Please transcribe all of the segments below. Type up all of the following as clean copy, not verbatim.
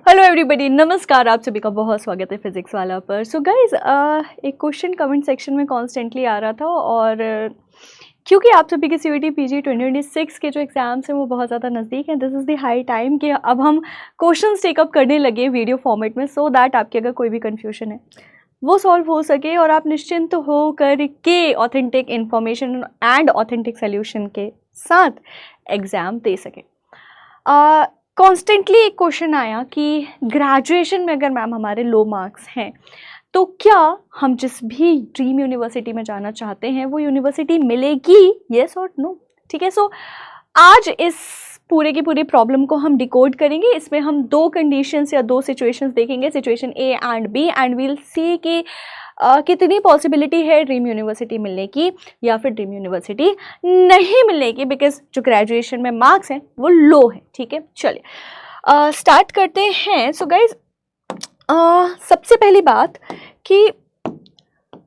Hello everybody, नमस्कार। आप सभी का बहुत स्वागत है फिजिक्स वाला पर। सो गाइज, एक क्वेश्चन कमेंट सेक्शन में कॉन्स्टेंटली आ रहा था और क्योंकि आप सभी के CUET PG 2026 के जो एग्ज़ाम्स हैं वो बहुत ज़्यादा नज़दीक हैं, this is the high time कि अब हम क्वेश्चंस टेकअप करने लगे वीडियो फॉर्मेट में, सो दैट आपकी अगर कोई भी कन्फ्यूजन है वो सॉल्व हो सके और आप निश्चिंत हो कर के authentic information and authentic solution के साथ एग्ज़ाम दे सकें। कॉन्स्टेंटली एक क्वेश्चन आया कि ग्रेजुएशन में अगर मैम हमारे लो मार्क्स हैं तो क्या हम जिस भी ड्रीम यूनिवर्सिटी में जाना चाहते हैं वो यूनिवर्सिटी मिलेगी, येस और नो। ठीक है, सो आज इस पूरे की पूरी प्रॉब्लम को हम डिकोड करेंगे। इसमें हम दो कंडीशंस या दो सिचुएशंस देखेंगे, situation A and B, and we'll see कि कितनी पॉसिबिलिटी है ड्रीम यूनिवर्सिटी मिलने की या फिर ड्रीम यूनिवर्सिटी नहीं मिलने की, बिकॉज जो ग्रेजुएशन में मार्क्स हैं वो लो है। ठीक है, चलिए स्टार्ट करते हैं। सो गाइज, सबसे पहली बात कि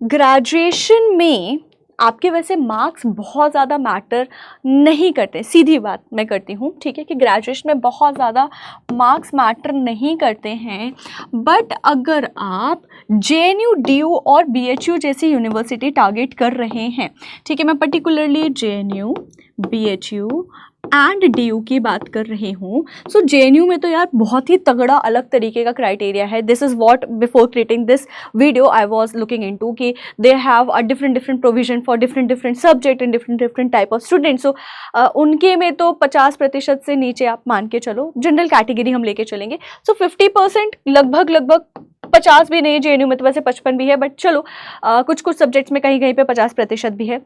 ग्रेजुएशन में आपके वैसे मार्क्स बहुत ज़्यादा मैटर नहीं करते, सीधी बात मैं करती हूँ। ठीक है, कि ग्रेजुएशन में बहुत ज़्यादा मार्क्स मैटर नहीं करते हैं, बट अगर आप JNU, DU और BHU जैसी यूनिवर्सिटी टारगेट कर रहे हैं, ठीक है, मैं particularly JNU, BHU and DU की बात कर रही हूँ। सो JNU में तो यार बहुत ही तगड़ा अलग तरीके का क्राइटेरिया है। This is what before creating this video I was looking into कि they have a different provision for different subject and different type of student. So उनके में तो 50% से नीचे आप मान के चलो, जनरल कैटेगरी हम लेके चलेंगे। सो 50% लगभग 50 भी नहीं, JNU में तो वैसे 55 भी है, बट चलो कुछ सब्जेक्ट्स में कहीं पे 50% भी है।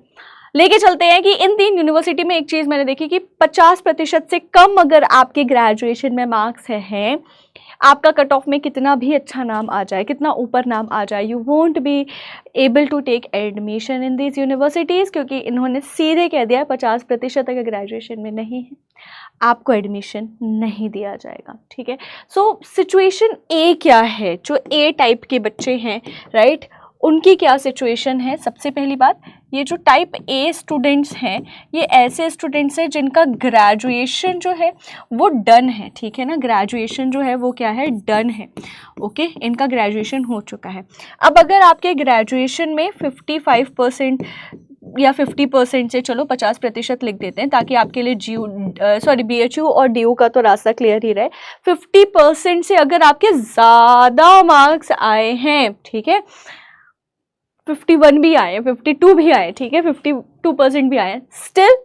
लेके चलते हैं कि इन तीन यूनिवर्सिटी में एक चीज़ मैंने देखी कि 50% से कम अगर आपके ग्रेजुएशन में मार्क्स हैं, आपका कट ऑफ में कितना भी अच्छा नाम आ जाए, कितना ऊपर नाम आ जाए, you won't be able to take admission in these universities, क्योंकि इन्होंने सीधे कह दिया 50% अगर ग्रेजुएशन में नहीं है आपको एडमिशन नहीं दिया जाएगा। ठीक है, सो सिचुएशन A क्या है, जो A टाइप के बच्चे हैं, राइट, उनकी क्या सिचुएशन है। सबसे पहली बात, ये जो टाइप A स्टूडेंट्स हैं ये ऐसे स्टूडेंट्स हैं जिनका ग्रेजुएशन जो है वो डन है। ठीक है ना, ग्रेजुएशन जो है वो क्या है, डन है। ओके, इनका ग्रेजुएशन हो चुका है। अब अगर आपके ग्रेजुएशन में 55% या 50% से चलो 50% लिख देते हैं ताकि आपके लिए BHU और DU का तो रास्ता क्लियर ही रहे। 50% से अगर आपके ज़्यादा मार्क्स आए हैं, ठीक है, 51 भी आए, 52 भी आए, ठीक है, 52% भी आए, स्टिल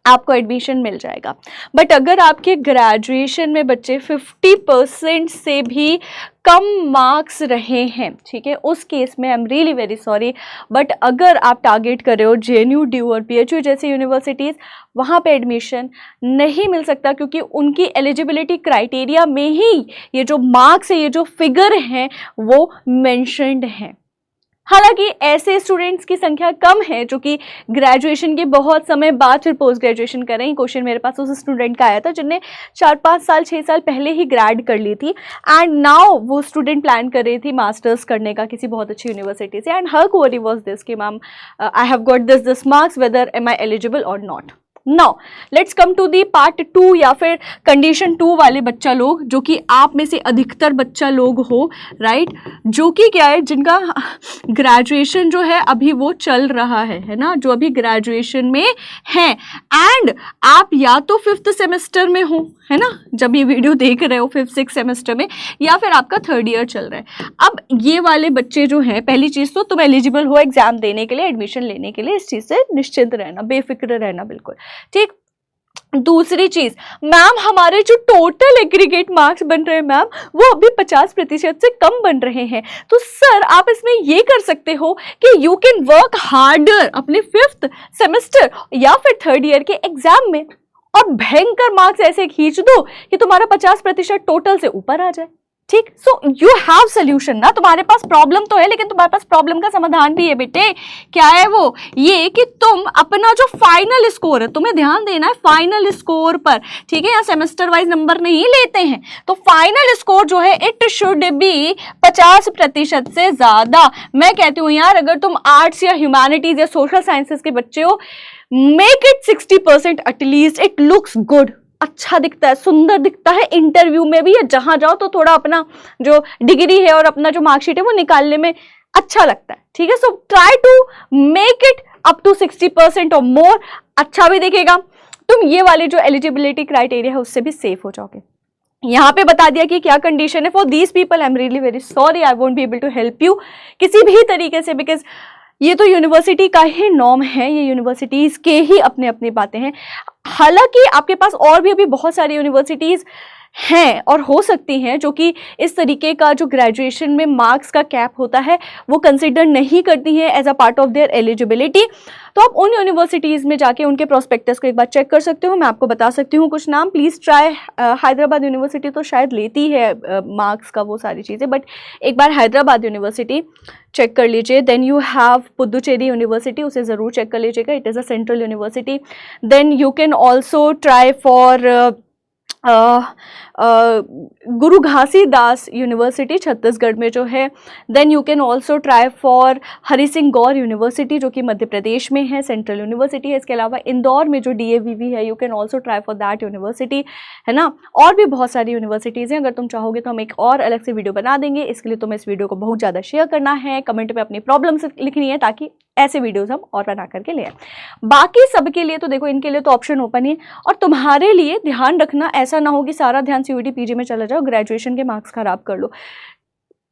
आपको एडमिशन मिल जाएगा। बट अगर आपके ग्रेजुएशन में बच्चे 50% से भी कम मार्क्स रहे हैं, ठीक है, उस केस में आई am really very sorry, but अगर आप टारगेट कर रहे हो JNU, DU और BHU जैसी यूनिवर्सिटीज़, वहाँ पे एडमिशन नहीं मिल सकता, क्योंकि उनकी एलिजिबिलिटी क्राइटेरिया में ही ये जो मार्क्स है, ये जो फिगर हैं वो मेंशन्ड हैं। हालांकि ऐसे स्टूडेंट्स की संख्या कम है जो कि ग्रेजुएशन के बहुत समय बाद फिर पोस्ट ग्रेजुएशन कर रहे हैं। क्वेश्चन मेरे पास उस स्टूडेंट का आया था जिनने 4-5 साल 6 साल पहले ही ग्रेड कर ली थी, एंड नाउ वो स्टूडेंट प्लान कर रही थी मास्टर्स करने का किसी बहुत अच्छी यूनिवर्सिटी से, and her query was this कि ma'am I have got this marks, whether am I eligible or not. Now let's come to the part 2 या फिर कंडीशन 2 वाले बच्चा लोग, जो कि आप में से अधिकतर बच्चा लोग हो, राइट, जो कि क्या है, जिनका ग्रेजुएशन जो है अभी वो चल रहा है ना, जो अभी ग्रेजुएशन में है, एंड आप या तो 5th सेमेस्टर में हो, है ना, जब ये वीडियो देख रहे हो 5th 6th सेमेस्टर में, या फिर आपका 3rd ईयर चल रहा है। अब ये वाले बच्चे जो हैं, पहली चीज़ तो तुम एलिजिबल हो एग्जाम देने के लिए, एडमिशन लेने के लिए, इस चीज़ से निश्चिंत रहना, बेफिक्र रहना, बिल्कुल ठीक। दूसरी चीज, मैम हमारे जो टोटल एग्रीगेट मार्क्स बन रहे हैं मैम वो अभी 50% से कम बन रहे हैं। तो सर आप इसमें ये कर सकते हो कि यू कैन वर्क हार्डर अपने 5th सेमेस्टर या फिर 3rd ईयर के एग्जाम में और भयंकर मार्क्स ऐसे खींच दो कि तुम्हारा 50% टोटल से ऊपर आ जाए। ठीक, सो यू हैव सोल्यूशन ना, तुम्हारे पास प्रॉब्लम तो है लेकिन तुम्हारे पास प्रॉब्लम का समाधान भी है बेटे। क्या है वो, ये कि तुम अपना जो फाइनल स्कोर है, तुम्हें ध्यान देना है फाइनल स्कोर पर, ठीक है, यहाँ सेमेस्टर वाइज नंबर नहीं लेते हैं, तो फाइनल स्कोर जो है इट शुड बी 50% से ज्यादा। मैं कहती हूँ यार, अगर तुम आर्ट्स या ह्यूमैनिटीज या सोशल साइंसेस के बच्चे हो, make it 60% at least, it looks good. अच्छा दिखता है, सुंदर दिखता है इंटरव्यू में भी, या जहां जाओ तो थोड़ा अपना जो डिग्री है और अपना जो मार्कशीट है वो निकालने में अच्छा लगता है, ठीक है। So try to make it up to 60% और मोर, अच्छा भी दिखेगा, तुम ये वाले जो एलिजिबिलिटी क्राइटेरिया है उससे भी सेफ हो जाओगे। यहाँ पे बता दिया कि क्या कंडीशन है। For these people I am really very sorry, I won't be able to help you किसी भी तरीके से, बिकॉज ये तो यूनिवर्सिटी का ही नॉर्म है, ये यूनिवर्सिटीज़ के ही अपने अपनी बातें हैं। हालांकि आपके पास और भी अभी बहुत सारी यूनिवर्सिटीज़ हैं और हो सकती हैं जो कि इस तरीके का जो ग्रेजुएशन में मार्क्स का कैप होता है वो कंसिडर नहीं करती हैं as a part of their eligibility. तो आप उन यूनिवर्सिटीज़ में जाके उनके प्रोस्पेक्टस को एक बार चेक कर सकते हो। मैं आपको बता सकती हूँ कुछ नाम, प्लीज़ ट्राई। हैदराबाद यूनिवर्सिटी तो शायद लेती है मार्क्स का वो सारी चीज़ें, बट एक बार हैदराबाद यूनिवर्सिटी चेक कर लीजिए। Then you have Puducherry university, उसे ज़रूर चेक कर लीजिएगा, it is a central university. Then you can also try for Guru Ghasidas university Chhattisgarh में जो है। Then you can also try for Hari Singh Gour university जो कि मध्य प्रदेश में है, सेंट्रल यूनिवर्सिटी है। इसके अलावा इंदौर में जो DAVV है, you can also try for that university, है ना। और भी बहुत सारी यूनिवर्सिटीज़ हैं, अगर तुम चाहोगे तो हम एक और अलग से वीडियो बना देंगे। इसके लिए तुम्हें इस वीडियो को बहुत ज़्यादा शेयर करना है, कमेंट में अपनी प्रॉब्लम्स लिखनी है ताकि ऐसे वीडियोज़ हम और बना करके ले आए। बाकी सबके लिए तो देखो, इनके लिए तो ऑप्शन ओपन ही है। और तुम्हारे लिए ध्यान रखना, ऐसा ना हो कि सारा ध्यान CUET PG में चला जाओ, ग्रेजुएशन के मार्क्स खराब कर लो।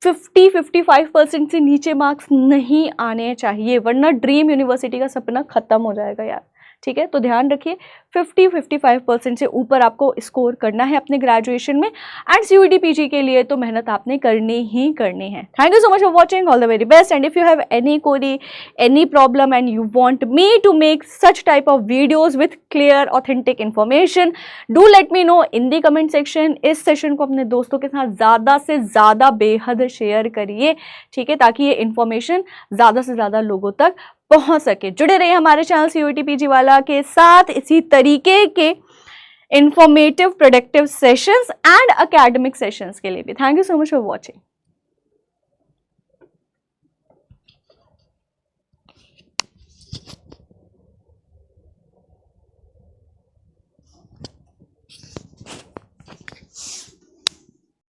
50-55% से नीचे मार्क्स नहीं आने चाहिए, वरना ड्रीम यूनिवर्सिटी का सपना खत्म हो जाएगा यार, ठीक है। तो ध्यान रखिए 50-55% से ऊपर आपको स्कोर करना है अपने ग्रेजुएशन में, एंड CUET PG के लिए तो मेहनत आपने करनी ही करनी है। Thank you so much for watching, all the very best. And if you have any query, any problem and you want me to make such type of videos with clear authentic information, do let me know in the comment section. इस session को अपने दोस्तों के साथ ज़्यादा से ज़्यादा बेहद शेयर करिए, ठीक है, ताकि ये इन्फॉर्मेशन ज़्यादा से ज़्यादा लोगों तक पहुंच सके। जुड़े रहिए हमारे चैनल CUET PG वाला के साथ इसी तरीके के informative productive sessions and academic sessions के लिए भी। Thank you so much for watching.